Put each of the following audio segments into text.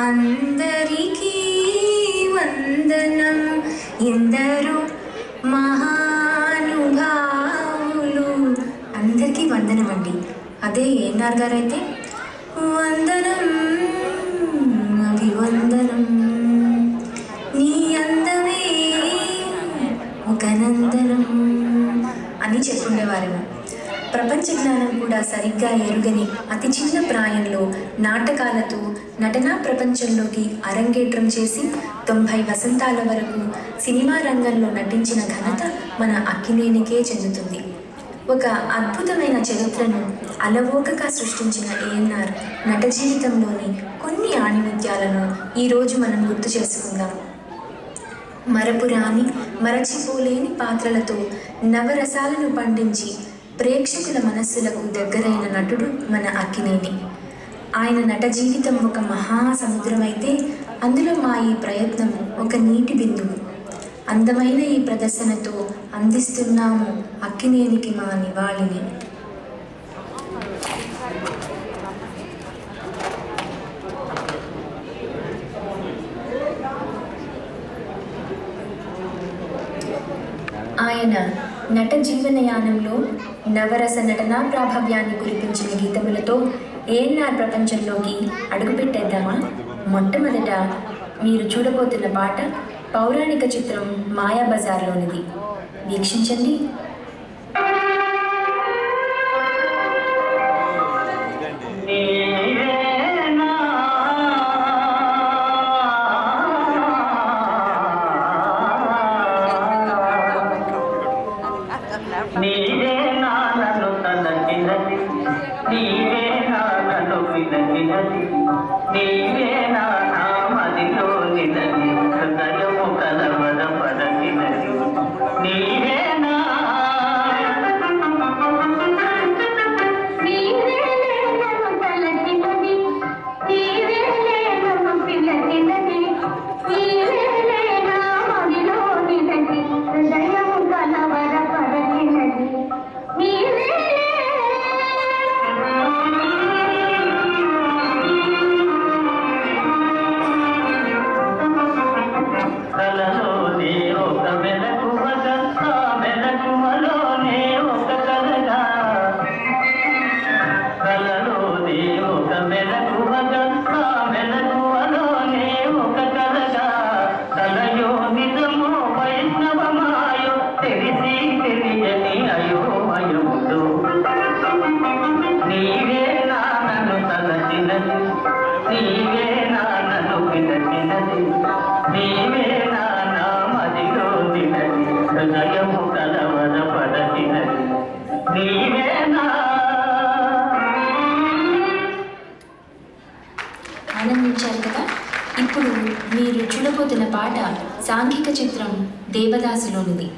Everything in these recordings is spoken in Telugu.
అందరికీ వందనం ఎందరో మహానుభావులు. అందరికీ వందనం అండి. అదే ఏఎన్ఆర్ గారు అయితే వందనం అభివందనం, నీ అందమే ఒక నందనం అని చెప్పుండేవారు. ప్రపంచ జ్ఞానం కూడా సరిగ్గా ఎరుగని అతి చిన్న ప్రాయంలో నాటకాలతో నటనా ప్రపంచంలోకి అరంగేట్రం చేసి 90 వసంతాల వరకు సినిమా రంగంలో నటించిన ఘనత మన అక్కినేనికే చెందుతుంది. ఒక అద్భుతమైన చరిత్రను అలవోకగా సృష్టించిన ఏఎన్ఆర్ నట జీవితంలోని కొన్ని ఆణిముత్యాలను ఈరోజు మనం గుర్తు చేసుకుందాం. మరపురాని మరచిపోలేని పాత్రలతో నవరసాలను పండించి ప్రేక్షకుల మనస్సులకు దగ్గరైన నటుడు మన అక్కినేని. ఆయన నట జీవితం ఒక మహాసముద్రమైతే అందులో మా ఈ ప్రయత్నం ఒక నీటి బిందువు. అందమైన ఈ ప్రదర్శనతో అందిస్తున్నాము అక్కినేనికి మా నివాళిని. ఆయన నట జీవనయానంలో నవరస నటనా ప్రాభవ్యాన్ని కురిపించిన గీతములతో ఏఎన్ఆర్ ప్రపంచంలోకి అడుగుపెట్టేద్దామా? మొట్టమొదట మీరు చూడబోతున్న పాట పౌరాణిక చిత్రం మాయాబజార్లోనిది. వీక్షించండి. నీవే నానను తలచినది, నీవే నానను వినచినది, నీవే నామదిలో నినది, హృదయము కలవర పడచినది. నీవే ఆనందించారు కదా. ఇప్పుడు మీరు చూడబోతున్న పాట సాంఘిక చిత్రం దేవదాసులోనిది.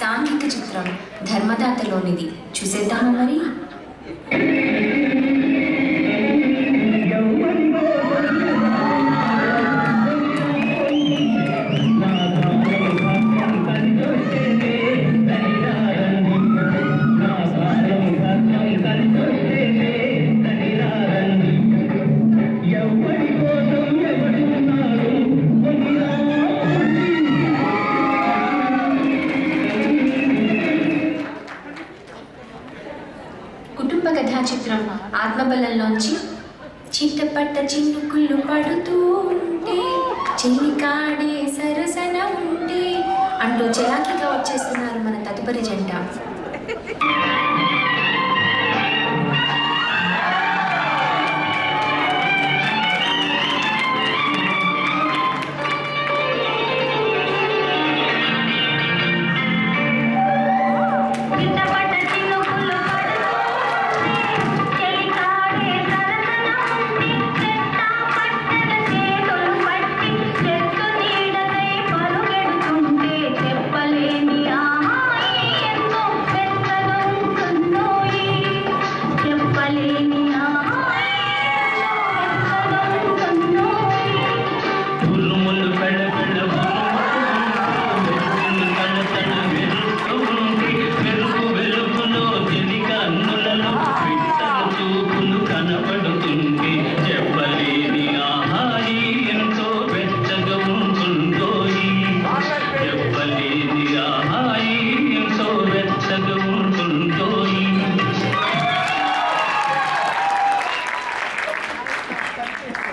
సాంఘిక చిత్రం ధర్మదాతలోనిది. చూసేద్దామా మరి? కథా చిత్రం ఆత్మబలంలోంచి చిట్టపట్ట చిన్నుకుళ్ళు పడుతూ ఉంటే చెల్లికాడే సరసన ఉంటే అంటూ చలాకీగా వచ్చేస్తున్నారు మన తదుపరి జంట.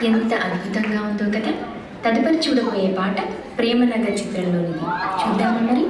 ఎంత అద్భుతంగా ఉందో కదా. తదుపరి చూడబోయే పాట ప్రేమనగర్ చిత్రంలోనిది. చూద్దామా మరి.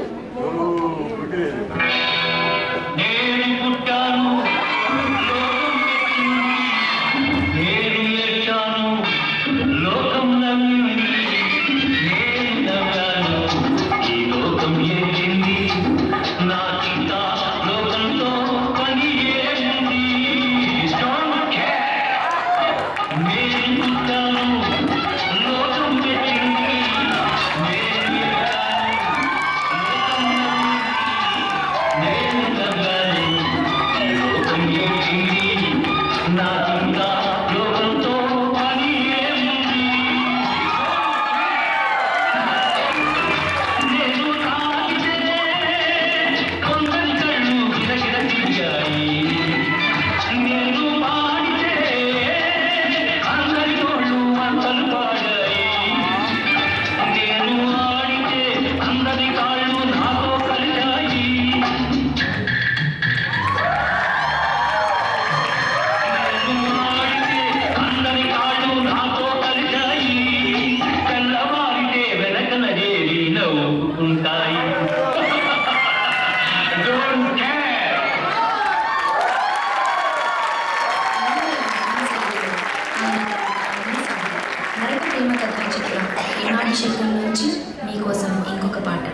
శబ్దం నుంచి మీకోసం ఇంకొక పాట.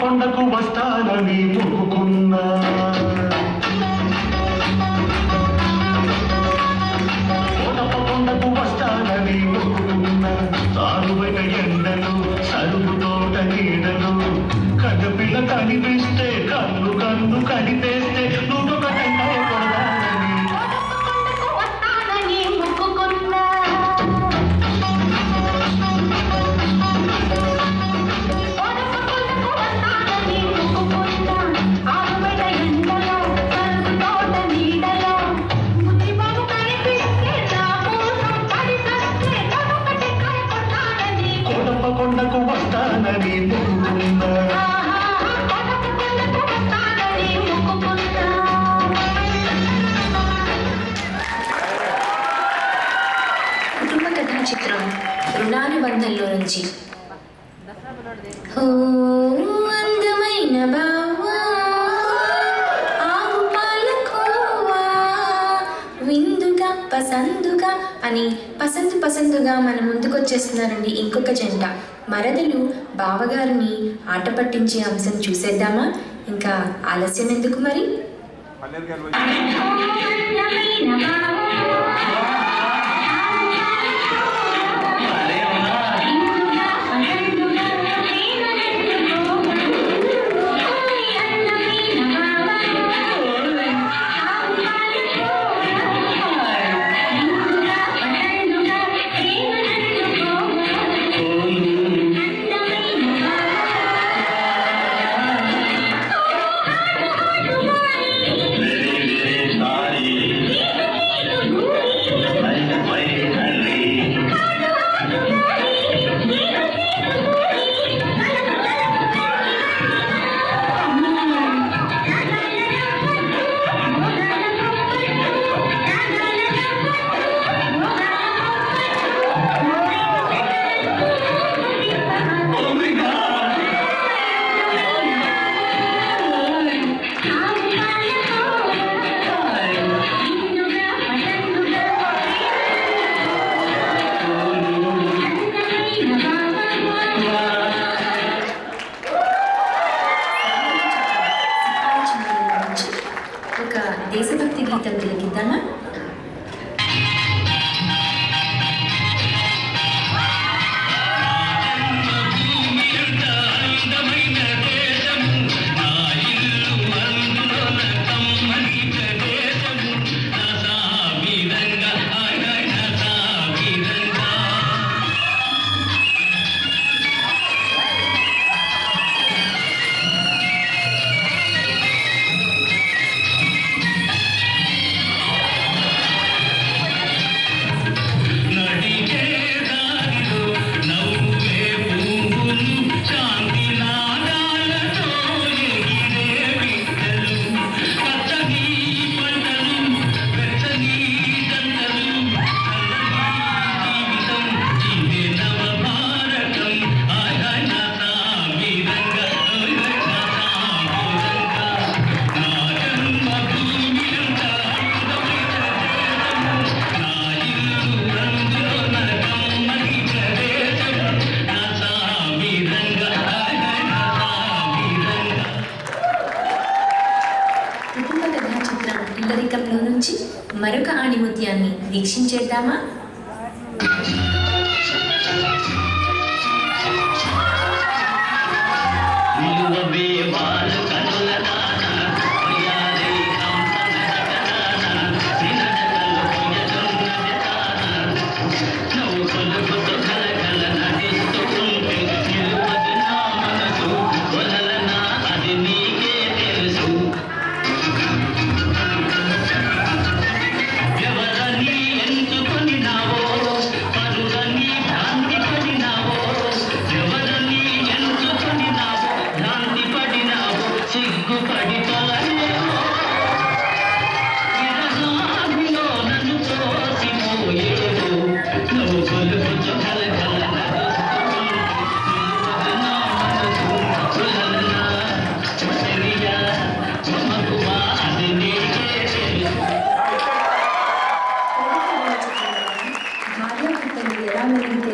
కొండకు వస్తానని మొక్కుకున్నా కొండకు వస్తానని మొక్కుకున్నా సారువైన ఎండలు సరుగు తోట నీడలు కడపిల్ల కనిపిస్తే కన్ను కన్ను కనిపేస్తే నువ్వొక టెంకాయ కొడతానని కొండకు వస్తానని మొక్కుకున్నా కుటుంబ కథా చిత్రం రుణానుబంధంలో నుంచి. అందమైన బావా ఆవు పాలకోవా విందుగా పసందుగా అని పసందుగా మన ముందుకొచ్చేస్తున్నారండి ఇంకొక జంట. మరదలు బావగారిని ఆట పట్టించే అంశం చూసేద్దామా? ఇంకా ఆలస్యం ఎందుకు మరి. Bye. గీతం తిలకిద్దామా? ఇల్లరికంలో నుంచి మరొక ఆణిముత్యాన్ని వీక్షించేద్దామా?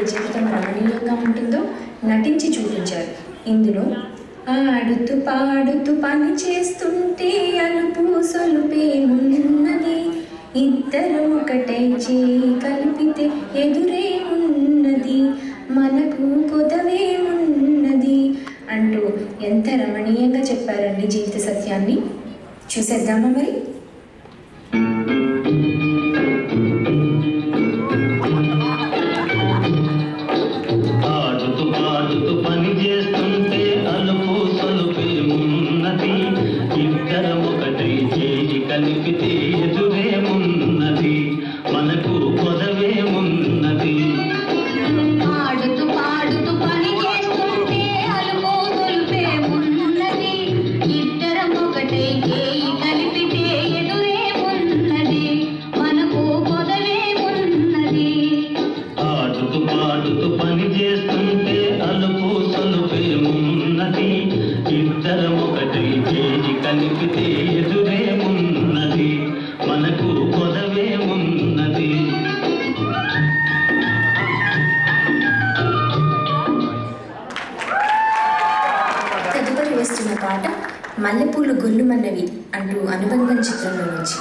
జీవితం రమణీయంగా ఉంటుందో నటించి చూపించారు. ఇందులో ఆడుతూ పాడుతూ పని చేస్తుంటే అలుపు సొలుపేమున్నది, ఇద్దరు ఒకటే చేయి కలిపితే ఎదురే ఉన్నది, మనకు కొదవే ఉన్నది అంటూ ఎంత రమణీయంగా చెప్పారండి జీవిత సత్యాన్ని. చూసేద్దామా మరి? కలిపితే ఎదురేమున్నది, మనకు కొదవే ఉన్నది. పాడుతూ పాడుతూ పని చేస్తుంటే అలుపు సొలుపేమున్నది, ఇద్దరం ఒకటే చేయి కలిపితే ఎదురే ఉన్నది, మనకు కొదవే ఉన్నది. పాడుతూ పాడుతూ పని చేస్తుంటే అలుపు సొలుపేమున్నది, ఇద్దరం ఒకటే చేయి కలిపితే ఎదురేమున్నది, మనకు కొదవే ఉన్నది. తదుపరి వస్తున్న పాట మల్లెపూలు గొల్లుమన్నవి అంటూ అనుబంధం చిత్రంలో నుంచి.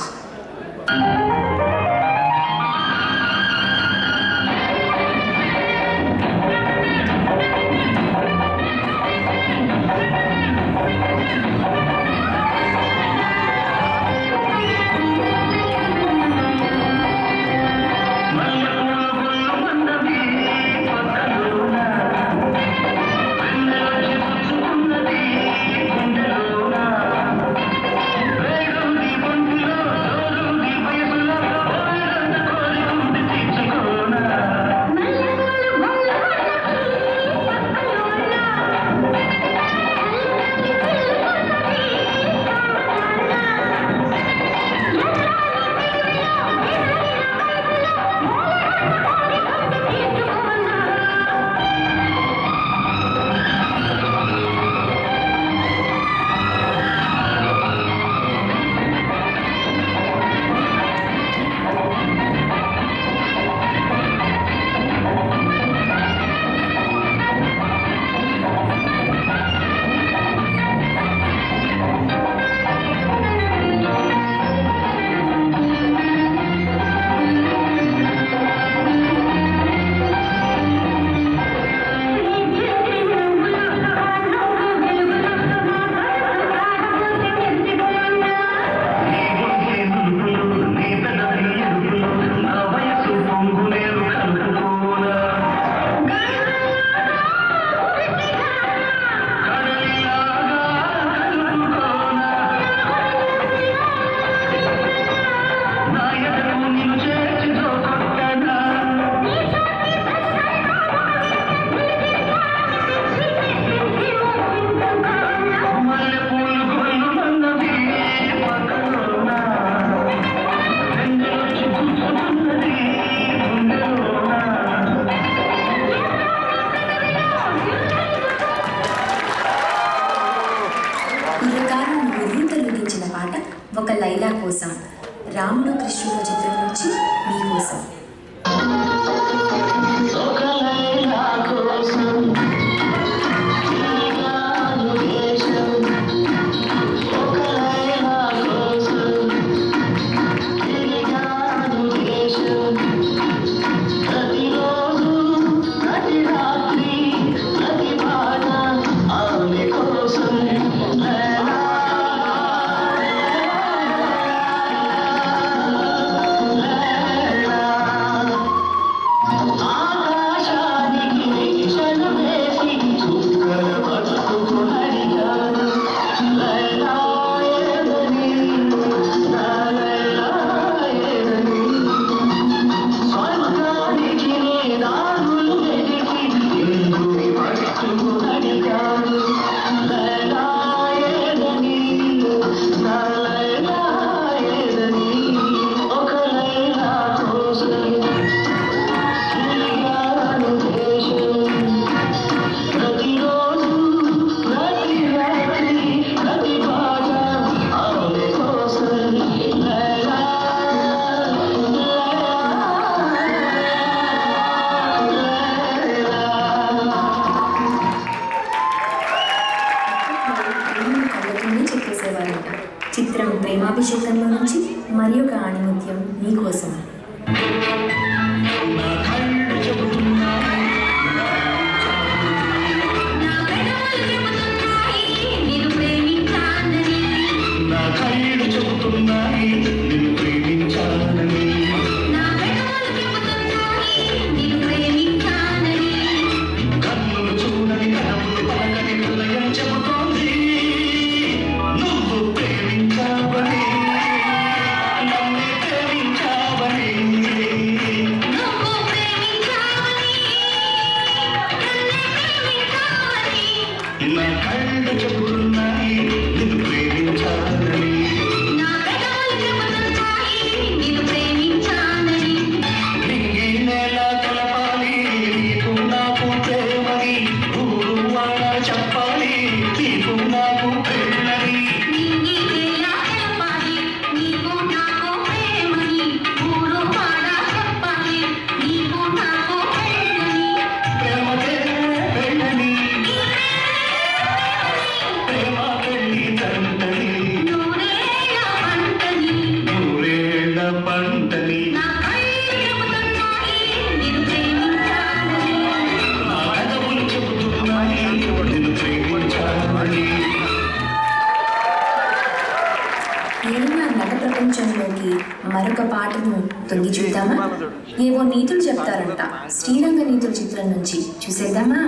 వేడుంది గొంతులో జోరుంది వయసులో ఒక లైలా కోసం, రాముడు కృష్ణుడు చిత్రం నుంచి మీకోసం. చిత్రం ప్రేమాభిషేకంలో నుంచి మరి ఒక ఆణిముత్యం మీకోసం. ప్రపంచంలోకి మరొక పాటను తొంగి చూద్దామా? ఏవో నీతులు చెప్తారంట, శ్రీరంగ నీతుల చిత్రం నుంచి చూసేద్దామా?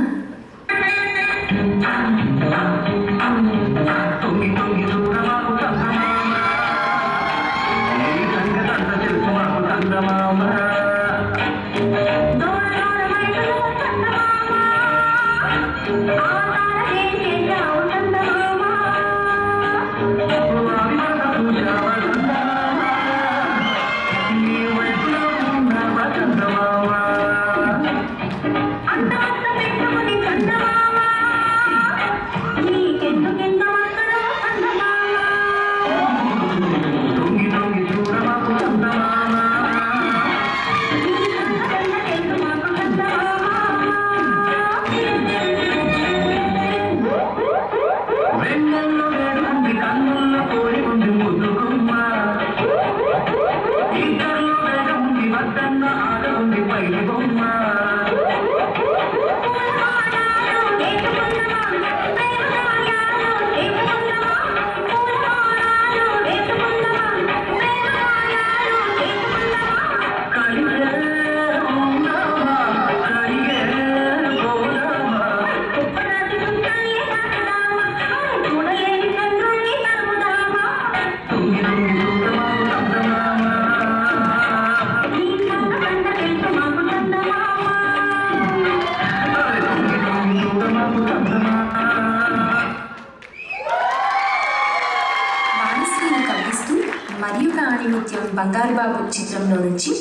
బంగారు బాబు చిత్రంలో నుంచి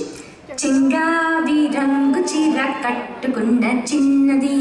చెంగావి రంగు చీర కట్టుకున్న చిన్నది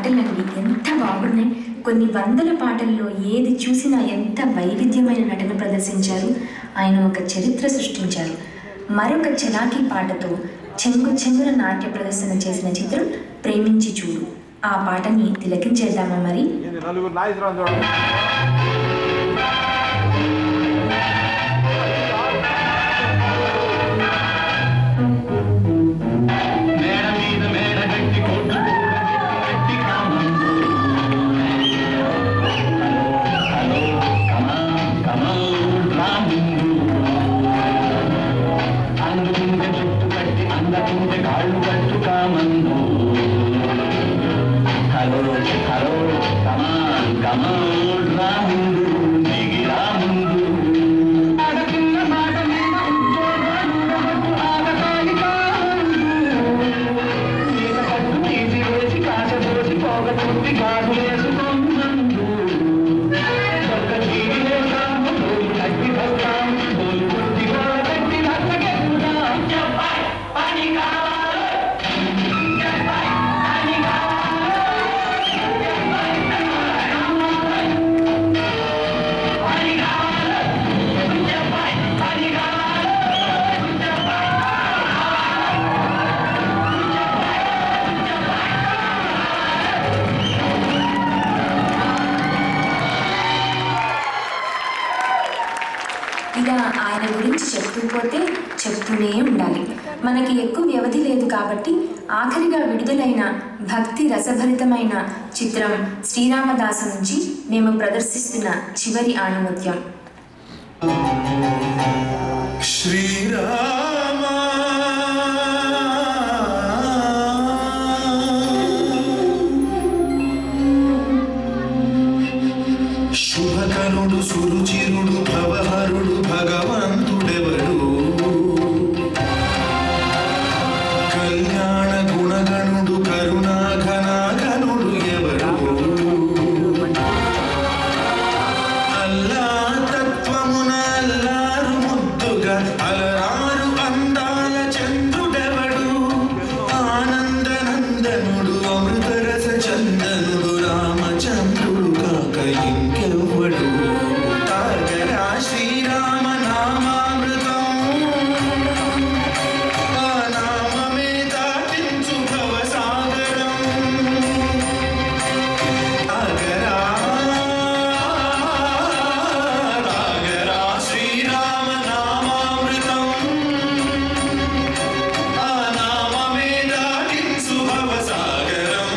పాటలండి ఎంత బాగున్నాయి. కొన్ని వందల పాటల్లో ఏది చూసినా ఎంత వైవిధ్యమైన నటన ప్రదర్శించారు. ఆయన ఒక చరిత్ర సృష్టించారు. మరొక చలాకీ పాటతో చెంగు చెంగున నాట్య ప్రదర్శన చేసిన చిత్రం ప్రేమించి చూడు. ఆ పాటని తిలకించేద్దామా మరి? ఇలా ఆయన గురించి చెప్తూ పోతే చెప్తూనే ఉండాలి. మనకి ఎక్కువ వ్యవధి లేదు కాబట్టి ఆఖరిగా విడుదలైన భక్తి రసభరితమైన చిత్రం శ్రీరామదాసు నుంచి మేము ప్రదర్శిస్తున్న చివరి ఆణిముత్యం. శ్రీరామ శుభకరుడు సురుచిరుడు భవహరుడు భగవంతుడెవడు కళ్యాణ గుణగణుడు కరుణాఘనాఘనుడు ఎవడు అల్లా తత్వమున అల్లారు ముద్దుగా అలరారు అందాల చంద్రుడెవడు ఆనందనందనుడు అమృతరస చందనుడు రామచంద్రుడు కాక ఇంకెవ్వడు తాగరా శ్రీరామ నామామృతం ఆ నామమే దాటించు భవసాగరం తాగరా తాగరా శ్రీరామ నామామృతం ఆ నామమే దాటించు భవసాగరం.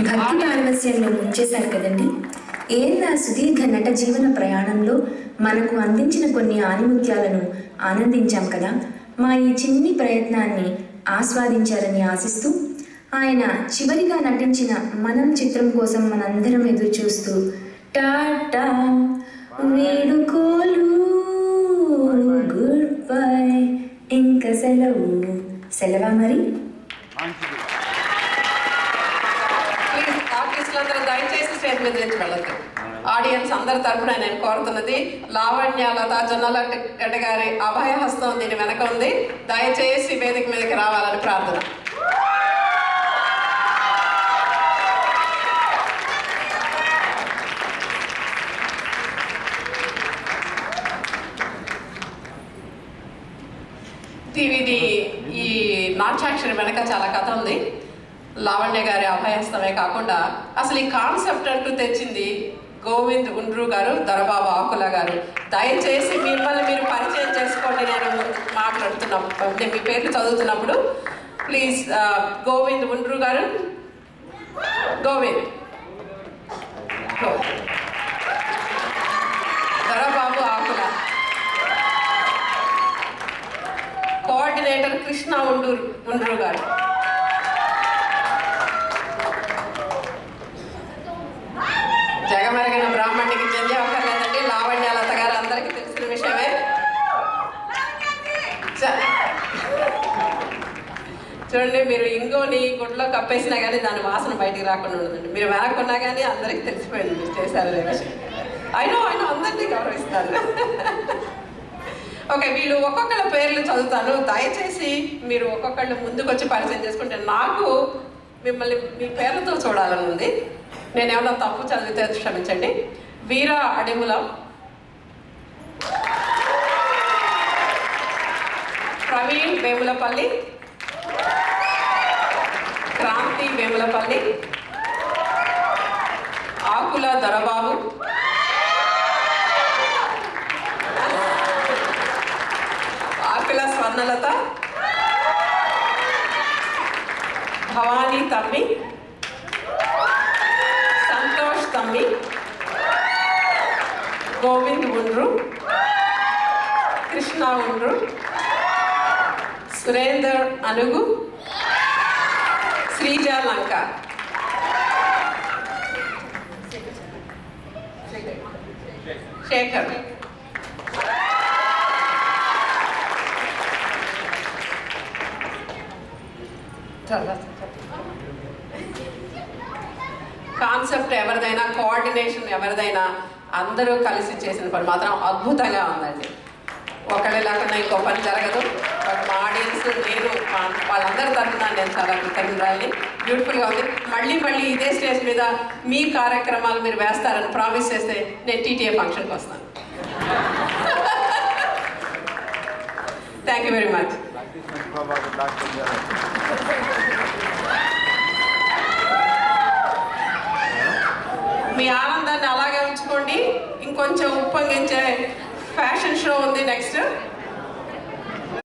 భక్తి పారవస్యంలో ముంచేశారు కదండి. ఏళ్ళ సుదీర్ఘ నట జీవన ప్రయాణంలో మనకు అందించిన కొన్ని ఆణిముత్యాలను ఆనందించాం కదా. మా ఈ చిన్ని ప్రయత్నాన్ని ఆస్వాదించారని ఆశిస్తూ ఆయన చివరిగా నటించిన మనం చిత్రం కోసం మనందరం ఎదురు చూస్తూ టాటా వేడుకోలు గుడ్ బై ఇంకా సెలవా మరి. ఆర్టిస్టులందరూ దయచేసి స్టేజ్ మీద నుంచి వెళ్ళొద్దు. ఆడియన్స్ అందరి తరఫున నేను కోరుతున్నది లావణ్య లతా జొన్నలగడ్డ గారి అభయహస్తం దీని వెనక ఉంది. దయచేసి వేదిక మీదకి రావాలని ప్రార్థన. ఇది ఈ నాట్యాక్షరి వెనక చాలా కథ ఉంది. లావణ్య గారి అభయహస్తమే కాకుండా అసలు ఈ కాన్సెప్ట్ అంటూ తెచ్చింది గోవింద్ ఉండ్రు గారు, దొరబాబు ఆకుల గారు. దయచేసి మిమ్మల్ని మీరు పరిచయం చేసుకోండి. నేను మాట్లాడుతున్నప్పుడు మీ పేర్లు చదువుతున్నప్పుడు ప్లీజ్. గోవింద్ ఉండ్రు గారు, గోవింద్, దొరబాబు ఆకుల, కోఆర్డినేటర్ కృష్ణ ఉండ్రు గారు, జగమెరగిన బ్రాహ్మణికి చెంది అక్కర్లేదండి, లావణ్య లత గారు అందరికీ తెలిసిన విషయమే. చూడండి, మీరు ఇంగోని గుడ్లో కప్పేసినా కానీ దాని వాసన బయటికి రాకుండా ఉండదండి. మీరు వెనక్కున్నా కానీ అందరికి తెలిసిపోయింది మీరు చేశారు లేదని. అయినా అందరినీ గౌరవిస్తాను. ఓకే, వీళ్ళు ఒక్కొక్కళ్ళ పేర్లు చదువుతాను. దయచేసి మీరు ఒక్కొక్కళ్ళు ముందుకు వచ్చి పరిచయం చేసుకుంటే నాకు మిమ్మల్ని మీ పేర్లతో చూడాలని ఉంది. నేను ఏమన్నా తప్పు చదివితే క్షమించండి. వీర అడిములం, ప్రవీణ్ వేములపల్లి, క్రాంతి వేములపల్లి, ఆకుల దొరబాబు, ఆకుల స్వర్ణలత, భవానీ తమ్మి, సంతోష్ తమ్మి, గోవింద్ ఉండ్రు, కృష్ణ ఉండ్రు, సురేందర్ అనుగు, శ్రీజ లంక, శేఖర్, కాన్సెప్ట్ ఎవరిదైనా, కోఆర్డినేషన్ ఎవరిదైనా, అందరూ కలిసి చేసిన పని మాత్రం అద్భుతంగా ఉందండి. ఒకళ్ళే లేకుండా ఇంకో పని జరగదు. బట్ మా ఆడియన్స్, నేను వాళ్ళందరి తరఫున నేను చాలా కృతజ్ఞతల్ని. బ్యూటిఫుల్గా ఉంది. మళ్ళీ ఇదే స్టేజ్ మీద మీ కార్యక్రమాలు మీరు వేస్తారని ప్రామిస్ చేస్తే నేను టీటీఏ ఫంక్షన్కి వస్తాను. Thank you very much. మీ ఆనందాన్ని అలాగే ఉంచుకోండి. ఇంకొంచెం ఉప్పొంగించే ఫ్యాషన్ షో ఉంది నెక్స్ట్.